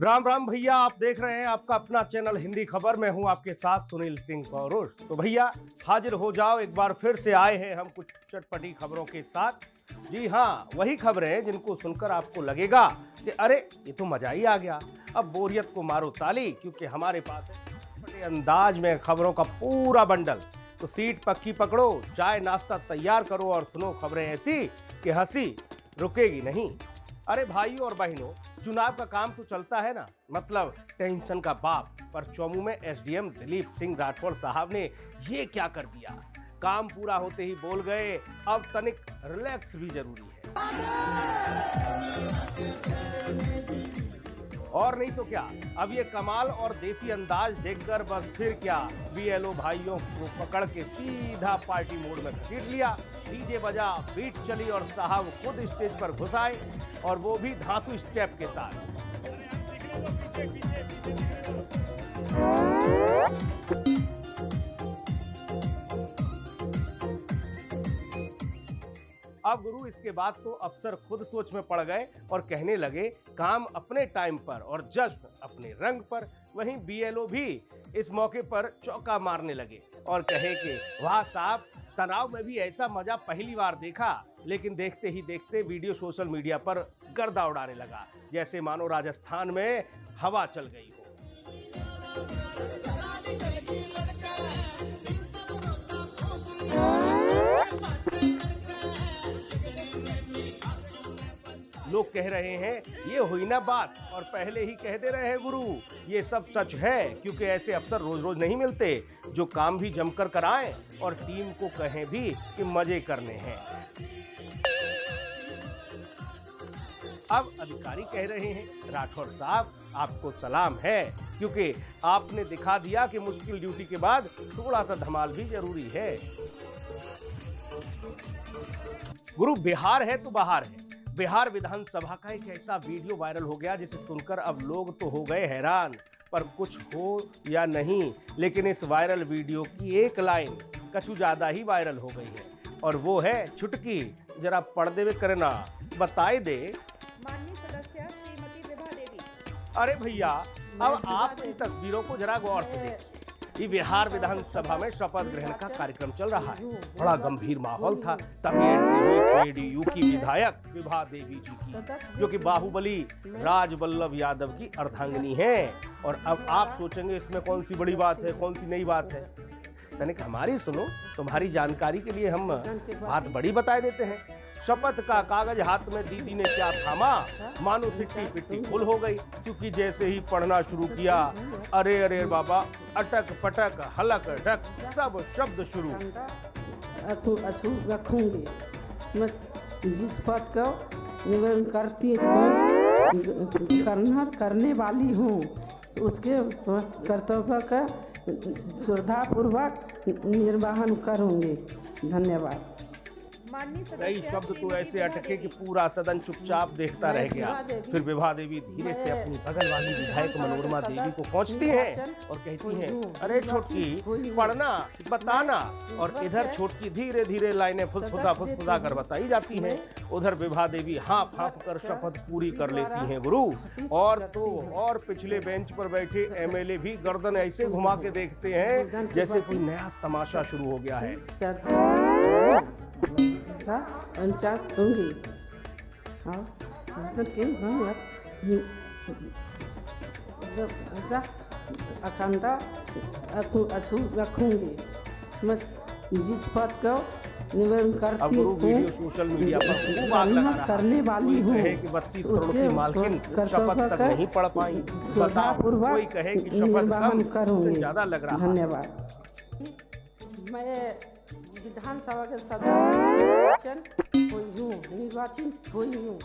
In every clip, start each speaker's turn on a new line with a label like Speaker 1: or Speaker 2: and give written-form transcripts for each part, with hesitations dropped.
Speaker 1: राम राम भैया, आप देख रहे हैं आपका अपना चैनल हिंदी खबर। मैं हूं आपके साथ सुनील सिंह पौरुष। तो भैया हाजिर हो जाओ, एक बार फिर से आए हैं हम कुछ चटपटी खबरों के साथ। जी हाँ, वही खबरें जिनको सुनकर आपको लगेगा कि अरे ये तो मजा ही आ गया। अब बोरियत को मारो ताली, क्योंकि हमारे पास है चटपटे अंदाज में खबरों का पूरा बंडल। तो सीट पक्की पकड़ो, चाय नाश्ता तैयार करो और सुनो खबरें ऐसी कि हंसी रुकेगी नहीं। अरे भाइयों और बहनों, चुनाव का काम तो चलता है ना, मतलब टेंशन का बाप। पर चौमू में एसडीएम दिलीप सिंह राठौर साहब ने ये क्या कर दिया। काम पूरा होते ही बोल गए अब तनिक रिलैक्स भी जरूरी है। और नहीं तो क्या, अब ये कमाल और देसी अंदाज देखकर बस फिर क्या, बीएलओ भाइयों को पकड़ के सीधा पार्टी मोड में घसीट लिया। डीजे बजा, बीट चली और साहब खुद स्टेज पर घुस आए, और वो भी धांसू स्टेप के साथ। अब गुरु इसके बाद तो अफसर खुद सोच में पड़ गए और कहने लगे काम अपने टाइम पर और जश्न अपने रंग पर। वहीं बीएलओ भी इस मौके पर चौका मारने लगे और कहे कि वाह साहब, तनाव में भी ऐसा मजा पहली बार देखा। लेकिन देखते ही देखते वीडियो सोशल मीडिया पर गर्दा उड़ाने लगा, जैसे मानो राजस्थान में हवा चल गई हो। लोग कह रहे हैं ये हुई ना बात, और पहले ही कह दे रहे हैं गुरु ये सब सच है, क्योंकि ऐसे अफसर रोज रोज नहीं मिलते जो काम भी जमकर कराएं और टीम को कहें भी कि मजे करने हैं। अब अधिकारी कह रहे हैं राठौर साहब आपको सलाम है, क्योंकि आपने दिखा दिया कि मुश्किल ड्यूटी के बाद थोड़ा सा धमाल भी जरूरी है। गुरु बिहार है तो बाहर है। बिहार विधानसभा का एक ऐसा वीडियो वायरल हो गया जिसे सुनकर अब लोग तो हो गए हैरान, पर कुछ हो या नहीं, लेकिन इस वायरल वीडियो की एक लाइन कछु ज्यादा ही वायरल हो गई है, और वो है छुटकी जरा पर्दे में करना बताए दे।
Speaker 2: माननीय सदस्य श्रीमती विभा देवी।
Speaker 1: अरे भैया, अब आप इन तस्वीरों को जरा गौर से देखिए। ये बिहार विधानसभा में शपथ ग्रहण का कार्यक्रम चल रहा है। बड़ा गंभीर माहौल था, तभी एंट्री हुई जेडीयू की विधायक विभा देवी जी की, जो कि बाहुबली राजवल्लभ यादव की अर्धांगिनी है। और अब आप सोचेंगे इसमें कौन सी बड़ी बात है, कौन सी नई बात है। तनिक हमारी सुनो, तुम्हारी जानकारी के लिए हम बात बड़ी बताए देते हैं। शपथ का कागज हाथ में दीदी ने क्या थामा, मानो सिट्टी पिट्टी फुल हो गई, क्योंकि जैसे ही पढ़ना शुरू किया, अरे अरे बाबा, अटक पटक हलक ढक सब शब्द शुरू।
Speaker 3: रखूंगी मैं जिस पद का निवेदन करती हूँ, करने वाली हूँ, उसके कर्तव्य का श्रद्धापूर्वक निर्वहन करूंगी। धन्यवाद।
Speaker 2: माननीय
Speaker 1: कई
Speaker 2: सदस्य
Speaker 1: शब्द तो
Speaker 2: श्रीमती
Speaker 1: ऐसे
Speaker 2: विभा
Speaker 1: अटके
Speaker 2: देवी।
Speaker 1: कि पूरा सदन चुपचाप देखता रह गया। फिर विभा देवी धीरे से अपनी बगल वाली विधायक मनोरमा देवी को पहुंचती हैं और कहती हैं अरे छोटकी पढ़ना बताना, और इधर छोटकी धीरे धीरे लाइनें फुसफुसा कर बताई जाती हैं। उधर विभा देवी हाँफ हाँफ कर शपथ पूरी कर लेती हैं गुरु। और तो और पिछले बेंच पर बैठे एमएलए भी गर्दन ऐसे घुमा के देखते हैं जैसे कोई नया तमाशा शुरू हो गया है।
Speaker 3: दूंगी अखंड अछूत रखूंगी मैं जिस पद को निवेदन करती हूँ,
Speaker 1: सोशल मीडिया पर खूब आग लगा रहा है।
Speaker 3: करने वाली हूँ,
Speaker 1: कहे कि 32 करोड़ की मालकिन शपथ तक नहीं पढ़ पाई। बताओ, कोई कहे कि शपथ कम ज्यादा लग रहा है।
Speaker 3: धन्यवाद। मैं विधानसभा के सदस्य हुई हूँ, निर्वाचित हुई हूँ।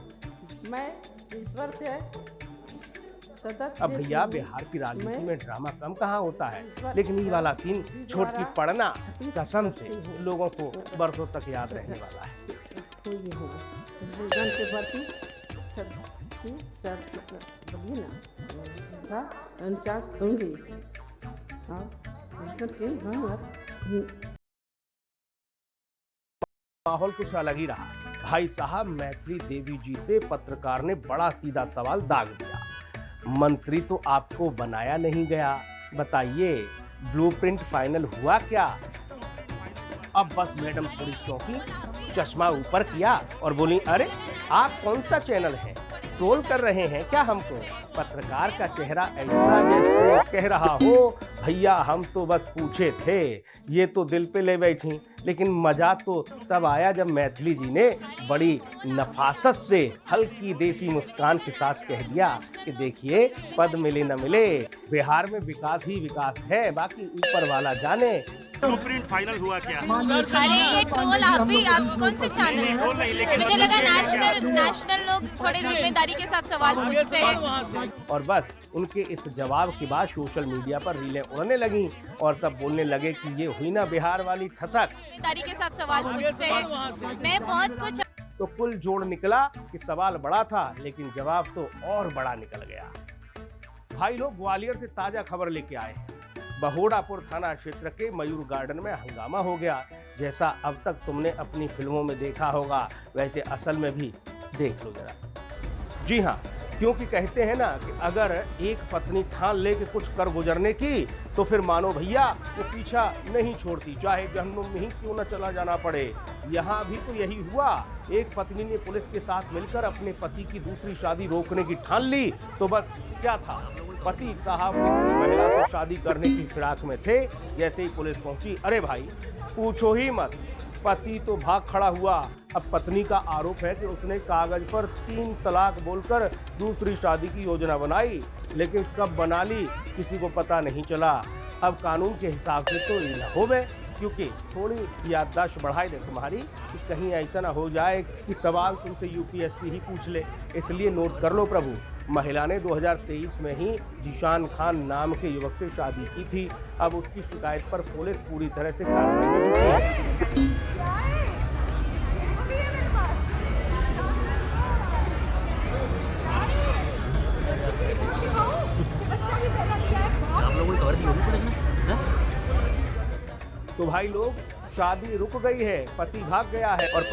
Speaker 3: मैं ईश्वर से सतत
Speaker 1: अब भैया बिहार की राजनीति में ड्रामा कम कहाँ होता है, लेकिन ये वाला सीन छोटकी पढ़ना कसम से लोगों को बरसों तक याद रहने वाला है।
Speaker 3: हुई हूँ। जन के प्रति दूंगी
Speaker 1: माहौल कुछ अलग ही रहा। भाई साहब मैथिली देवी जी से पत्रकार ने बड़ा सीधा सवाल दाग दिया। मंत्री तो आपको बनाया नहीं गया, बताइए ब्लूप्रिंट फाइनल हुआ क्या? अब बस मैडम थोड़ी चौंकी, चश्मा ऊपर किया और बोली, अरे आप कौन सा चैनल है, ट्रोल कर रहे हैं क्या हमको? पत्रकार का चेहरा ऐसा जैसे कह रहा हो, भैया हम तो बस पूछे थे, ये तो दिल पे ले बैठी। लेकिन मजा तो तब आया जब मैथिली जी ने बड़ी नफासत से हल्की देसी मुस्कान के साथ कह दिया कि देखिए पद मिले न मिले, बिहार में विकास ही विकास है, बाकी ऊपर वाला जाने।
Speaker 4: ब्लूप्रिंट फाइनल हुआ क्या?
Speaker 5: अरे ये ट्रोल आप कौन से चैनल है? मुझे लगा नेशनल लोग थोड़े जिम्मेदारी के साथ सवाल पूछते हैं।
Speaker 1: और बस उनके इस जवाब के बाद सोशल मीडिया पर रीलें उड़ने लगी और सब बोलने लगे कि ये हुई ना बिहार वाली ठसक।
Speaker 5: जिम्मेदारी के साथ सवाल पूछते हैं, मैं बहुत कुछ।
Speaker 1: तो कुल जोड़ निकला कि सवाल बड़ा था लेकिन जवाब तो और बड़ा निकल गया। भाई लोग ग्वालियर से ताजा खबर लेके आए हैं। बहोड़ापुर थाना क्षेत्र के मयूर गार्डन में हंगामा हो गया। जैसा अब तक तुमने अपनी फिल्मों में देखा होगा वैसे असल में भी देख लो जरा। जी हाँ, क्योंकि कहते हैं ना कि अगर एक पत्नी ठान ले के कुछ कर गुजरने की तो फिर मानो भैया वो पीछा नहीं छोड़ती, चाहे जहन्नुम में ही क्यों न चला जाना पड़े। यहाँ भी तो यही हुआ। एक पत्नी ने पुलिस के साथ मिलकर अपने पति की दूसरी शादी रोकने की ठान ली तो बस क्या था, पति साहब महिला से शादी करने की फिराक में थे। जैसे ही पुलिस पहुंची, अरे भाई पूछो ही मत, पति तो भाग खड़ा हुआ। अब पत्नी का आरोप है कि उसने कागज पर 3 तलाक बोलकर दूसरी शादी की योजना बनाई, लेकिन कब बना ली किसी को पता नहीं चला। अब कानून के हिसाब से तो ये न होवे, क्योंकि थोड़ी याददाश्त बढ़ाई दे तुम्हारी कि कहीं ऐसा ना हो जाए कि सवाल तुमसे यूपीएससी ही पूछ ले। इसलिए नोट कर लो प्रभु, महिला ने 2023 में ही जीशान खान नाम के युवक से शादी की थी। अब उसकी शिकायत पर पुलिस पूरी तरह से कार्रवाई में जुटी है। तो भाई लोग शादी रुक गई है, पति भाग गया है और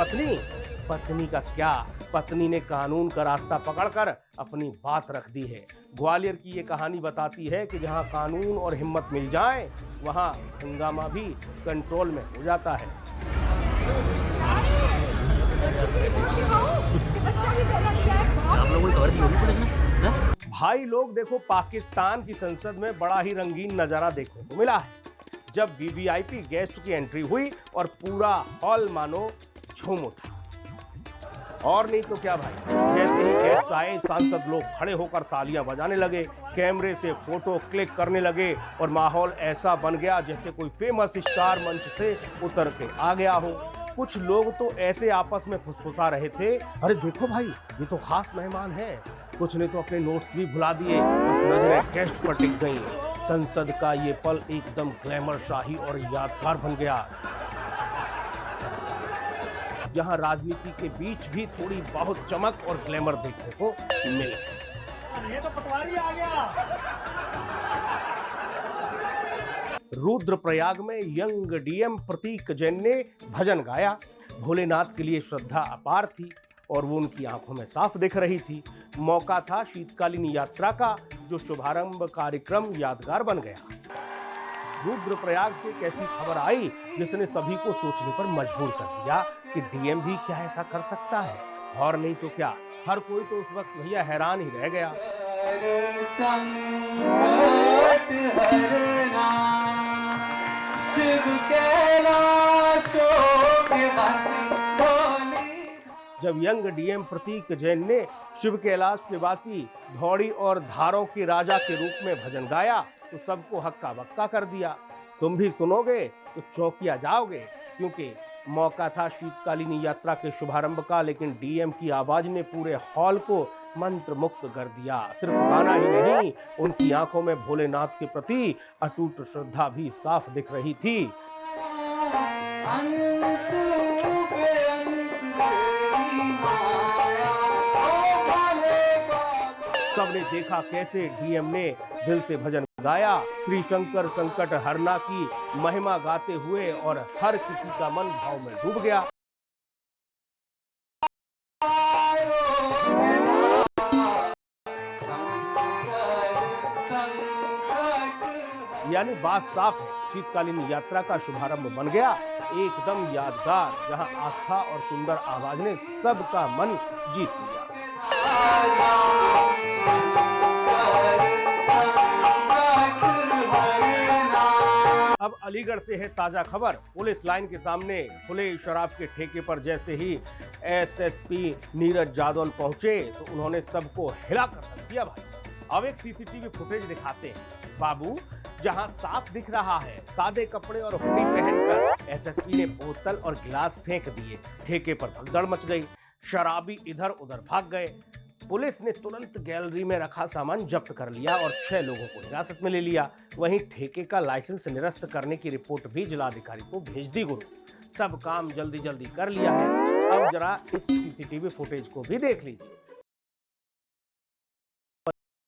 Speaker 1: पत्नी का क्या, पत्नी ने कानून का रास्ता पकड़कर अपनी बात रख दी है। ग्वालियर की ये कहानी बताती है कि जहां कानून और हिम्मत मिल जाए वहां हंगामा भी कंट्रोल में हो जाता है। भाई लोग देखो, पाकिस्तान की संसद में बड़ा ही रंगीन नजारा देखने को मिला है जब वीवीआईपी गेस्ट की एंट्री हुई और पूरा हॉल मानो झूम उठा। और नहीं तो क्या भाई, जैसे ही गेस्ट आए सांसद लोग खड़े होकर तालियां बजाने लगे, कैमरे से फोटो क्लिक करने लगे और माहौल ऐसा बन गया जैसे कोई फेमस स्टार मंच से उतर के आ गया हो। कुछ लोग तो ऐसे आपस में फुसफुसा रहे थे, अरे देखो भाई ये तो खास मेहमान है। कुछ ने तो अपने नोट्स भी भुला दिए, बस नजरें गेस्ट पर टिक गई। संसद का ये पल एकदम ग्लैमर शाही और यादगार बन गया, जहां राजनीति के बीच भी थोड़ी बहुत चमक और ग्लैमर देखने को मिले।
Speaker 4: ये तो पटवारी आ गया।
Speaker 1: रुद्रप्रयाग में यंग डीएम प्रतीक जैन ने भजन गाया। भोलेनाथ के लिए श्रद्धा अपार थी और वो उनकी आंखों में साफ दिख रही थी। मौका था शीतकालीन यात्रा का, जो शुभारंभ कार्यक्रम यादगार बन गया। रुद्रप्रयाग से कैसी खबर आई जिसने सभी को सोचने पर मजबूर कर दिया कि डीएम भी क्या ऐसा कर सकता है। और नहीं तो क्या, हर कोई तो उस वक्त भैया हैरान ही रह गया। जब यंग डीएम प्रतीक जैन ने शिव कैलाश के वासी धौड़ी और धारों के राजा के रूप में भजन गाया तो सबको हक्का बक्का कर दिया। तुम भी सुनोगे तो चौंकिया जाओगे, क्योंकि मौका था शीतकालीन यात्रा के शुभारंभ का, लेकिन डीएम की आवाज ने पूरे हॉल को मंत्र मुक्त कर दिया। सिर्फ गाना ही नहीं, उनकी आंखों में भोलेनाथ के प्रति अटूट श्रद्धा भी साफ दिख रही थी। सबने देखा कैसे डीएम ने दिल से भजन गाया, श्री शंकर संकट हरना की महिमा गाते हुए, और हर किसी का मन भाव में डूब गया। यानी बात साफ है, शीतकालीन यात्रा का शुभारंभ बन गया एकदम यादगार, जहां आस्था और सुंदर आवाज ने सबका मन जीत लिया। अब अलीगढ़ से है ताजा खबर। पुलिस लाइन के सामने खुले शराब के ठेके पर जैसे ही एसएसपी नीरज जादौन पहुंचे तो उन्होंने सबको हिलाकर रख दिया भाई। अब एक सीसीटीवी फुटेज दिखाते हैं। बाबू, जहां साफ दिख रहा है सादे कपड़े और हुडी पहनकर एसएसपी ने बोतल और गिलास फेंक दिए। ठेके पर भगदड़ मच गई, शराबी इधर उधर भाग गए। पुलिस ने तुरंत गैलरी में रखा सामान जब्त कर लिया और 6 लोगों को हिरासत में ले लिया। वहीं ठेके का लाइसेंस निरस्त करने की रिपोर्ट भी जिलाधिकारी को भेज दी। गुरु, सब काम जल्दी जल्दी कर लिया है। अब जरा इस सीसीटीवी फुटेज को भी देख लीजिए।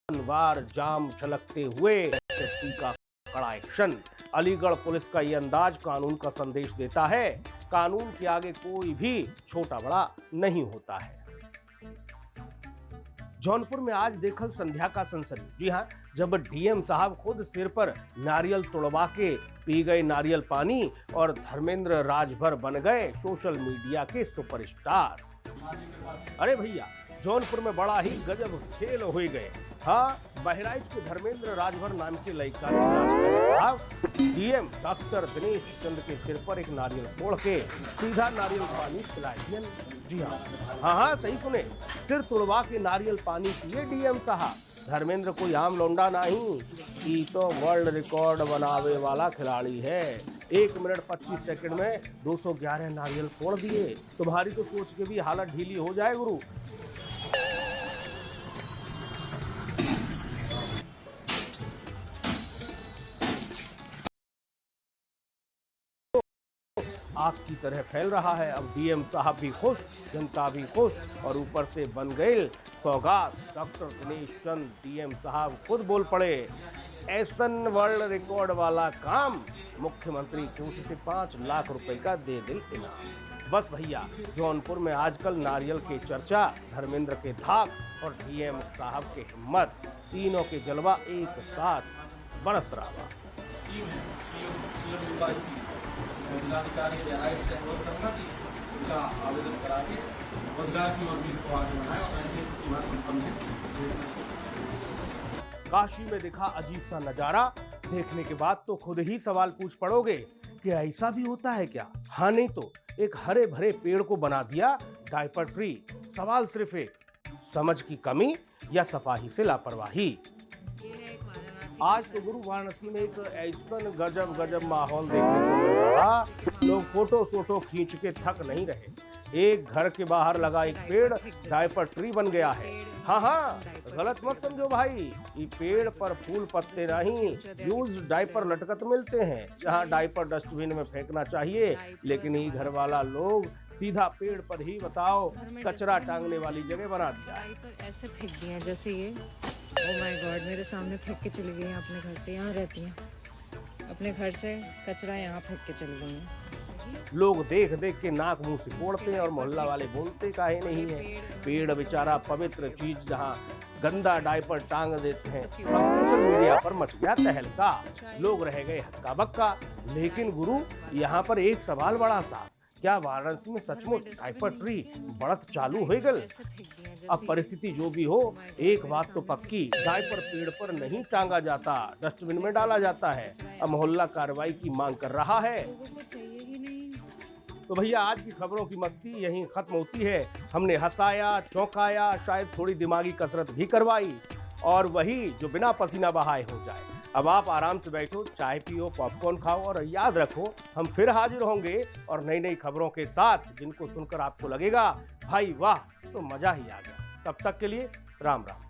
Speaker 1: बार जाम छलकते हुए एसएसपी का कड़ा एक्शन। अलीगढ़ पुलिस का ये अंदाज कानून का संदेश देता है। कानून के आगे कोई भी छोटा बड़ा नहीं होता है। जौनपुर में आज देखल संध्या का सनसनी। जी हाँ, जब डीएम साहब खुद सिर पर नारियल तोड़वा के पी गए नारियल पानी और धर्मेंद्र राजभर बन गए सोशल मीडिया के सुपरस्टार। अरे भैया, जौनपुर में बड़ा ही गजब खेल हो गए। हाँ, बहराइच के धर्मेंद्र राजभर नाम के लड़का साहब डीएम डॉक्टर दिनेश चंद के सिर पर एक नारियल फोड़ के सीधा नारियल पानी पिला दिया। जी हाँ, सही सुने, सिर तुड़वा के नारियल पानी पिए डीएम साहब। धर्मेंद्र कोई आम लौंडा नहीं, ये तो वर्ल्ड रिकॉर्ड बनावे वाला खिलाड़ी है। 1 मिनट 25 सेकंड में 211 नारियल फोड़ दिए। तुम्हारी तो सोच के भी हालत ढीली हो जाए गुरु। आग की तरह फैल रहा है। अब डीएम साहब भी खुश, जनता भी खुश और ऊपर से बन गए सौगात। डॉक्टर दिनेश चंद डीएम साहब खुद बोल पड़े, ऐसन वर्ल्ड रिकॉर्ड वाला काम मुख्यमंत्री कोष से 5 लाख रुपए का दे दिल इनाम। बस भैया, जौनपुर में आजकल नारियल की चर्चा, धर्मेंद्र के धाक और डीएम साहब के हिम्मत, तीनों के जलवा एक साथ बरस रहा।
Speaker 6: जिलाधिकारी बहराइच से अनुरोध करूँगा कि उनका आवेदन करा के रोजगार की ओर भी इनको आगे बढ़ाएं और ऐसे युवा संपन्न है।
Speaker 1: काशी में दिखा अजीब सा नजारा। देखने के बाद तो खुद ही सवाल पूछ पड़ोगे कि ऐसा भी होता है क्या? हाँ, नहीं तो एक हरे भरे पेड़ को बना दिया डायपर ट्री। सवाल सिर्फ एक, समझ की कमी या सफाई से लापरवाही। आज तो गुरु वाराणसी में एक ऐसा गजब माहौल देखने को मिल रहा। लोग फोटो खींच के थक नहीं रहे। एक घर के बाहर लगा एक पेड़ डायपर ट्री बन गया है। हाँ, गलत मत समझो भाई, ये पेड़ पर फूल पत्ते नहीं, यूज डायपर लटकत मिलते हैं। जहाँ डायपर डस्टबिन में फेंकना चाहिए, लेकिन ये घर वाला लोग सीधा पेड़ पर ही बताओ कचरा टांगने वाली जगह बना दिया।
Speaker 7: तो ऐसे फेंक दिया जैसे ये, ओह माय गॉड, मेरे सामने फेंक के चली गई अपने घर से। यहाँ रहती हैं, अपने घर से कचरा यहाँ फेंक के चली गई हैं।
Speaker 1: लोग देख देख के नाक मुंह से फोड़ते हैं और मोहल्ला वाले बोलते काहे नहीं है। पेड़ बेचारा पवित्र चीज, जहाँ गंदा डायपर टांग देते हैं। अब सोशल मीडिया पर मच गया तहलका, लोग रह गए हक्का बक्का। लेकिन गुरु, यहाँ पर एक सवाल बड़ा सा, क्या वाराणसी में सचमुच डायपर ट्री बढ़त चालू हो गई? अब परिस्थिति जो भी हो, एक बात तो पक्की, डायपर पेड़ पर नहीं टांगा जाता, डस्टबिन में डाला जाता है। अब मोहल्ला कार्रवाई की मांग कर रहा है। तो भैया, आज की खबरों की मस्ती यहीं खत्म होती है। हमने हंसाया, चौंकाया, शायद थोड़ी दिमागी कसरत भी करवाई, और वही जो बिना पसीना बहाए हो जाए। अब आप आराम से बैठो, चाय पियो, पॉपकॉर्न खाओ और याद रखो, हम फिर हाजिर होंगे और नई नई खबरों के साथ, जिनको सुनकर आपको लगेगा भाई वाह, तो मजा ही आ गया। तब तक के लिए राम राम।